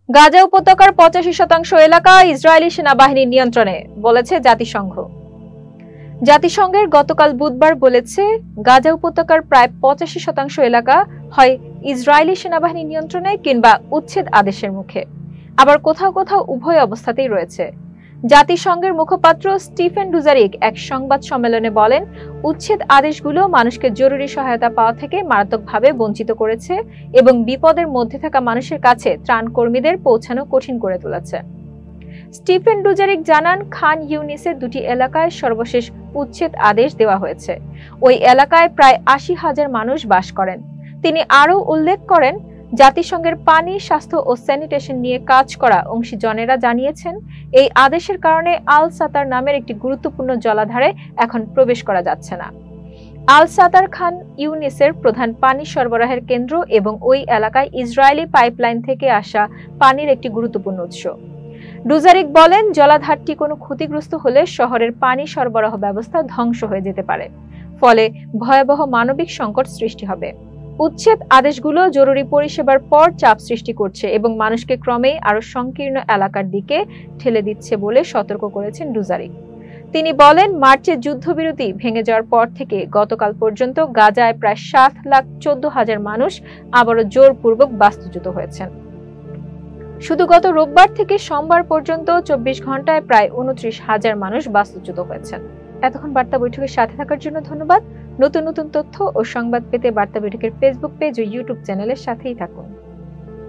গাজা উপত্যকার ৮৫% এলাকা ইসরায়েলি সেনাবাহিনীর নিয়ন্ত্রণে, বলেছে জাতিসংঘ। জাতিসংঘের গতকাল বুধবার বলেছে, গাজা উপত্যকার প্রায় ৮৫% এলাকা হয় ইসরায়েলি সেনাবাহিনীর নিয়ন্ত্রণে কিংবা উচ্ছেদ আদেশের মুখে, আবার কোথাও কোথাও উভয় অবস্থাতেই রয়েছে। জাতিসংঘের মুখপাত্র স্টিফেন ডুজারিক এক সংবাদ সম্মেলনে বলেন, উচ্ছেদ আদেশগুলো মানুষকে জরুরি সহায়তা পাওয়া থেকে মারাত্মকভাবে বঞ্চিত করেছে এবং বিপদের মধ্যে থাকা মানুষের কাছে ত্রাণকর্মীদের পৌঁছানো কঠিন করে তুলেছে। স্টিফেন ডুজারিক জানান, খান ইউনিসের দুটি এলাকায় সর্বশেষ উচ্ছেদ আদেশ দেওয়া হয়েছে। ওই এলাকায় প্রায় ৮০,০০০ মানুষ বাস করেন। তিনি আরও উল্লেখ করেন, জাতিসংঘের পানি, স্বাস্থ্য ও স্যানিটেশন নিয়ে কাজ করা অংশীজনেরা জানিয়েছেন, এই আদেশের কারণে আল সাতার নামের একটি গুরুত্বপূর্ণ জলাধারে এখন প্রবেশ করা যাচ্ছে না। আল সাতার খান ইউনিসের প্রধান পানি সরবরাহের কেন্দ্র এবং ওই এলাকায় ইসরায়েলি পাইপলাইন থেকে আসা পানির একটি গুরুত্বপূর্ণ উৎস। ডুজারিক বলেন, জলাধারটি কোনো ক্ষতিগ্রস্ত হলে শহরের পানি সরবরাহ ব্যবস্থা ধ্বংস হয়ে যেতে পারে, ফলে ভয়াবহ মানবিক সংকট সৃষ্টি হবে। উচ্ছেদ আদেশগুলো জরুরি পরিষেবার পর চাপ সৃষ্টি করছে এবং মানুষকে ক্রমেই আরো সংকীর্ণ এলাকার দিকে ঠেলে দিচ্ছে বলে সতর্ক করেছেন ডুজারিক। তিনি বলেন, মার্চে যুদ্ধবিরতি ভেঙে যাওয়ার পর থেকে গতকাল পর্যন্ত গাজায় প্রায় ৭,১৪,০০০ মানুষ আবারও জোরপূর্বক বাস্তুচ্যুত হয়েছেন। শুধু গত রোববার থেকে সোমবার পর্যন্ত ২৪ ঘন্টায় প্রায় ২৯,০০০ মানুষ বাস্তুচ্যুত হয়েছেন। এতক্ষণ বার্তা বৈঠকের সাথে থাকার জন্য ধন্যবাদ। নতুন নতুন তথ্য ও সংবাদ পেতে বার্তা বৈঠকের ফেসবুক পেজ ও ইউটিউব চ্যানেলের সাথেই থাকুন।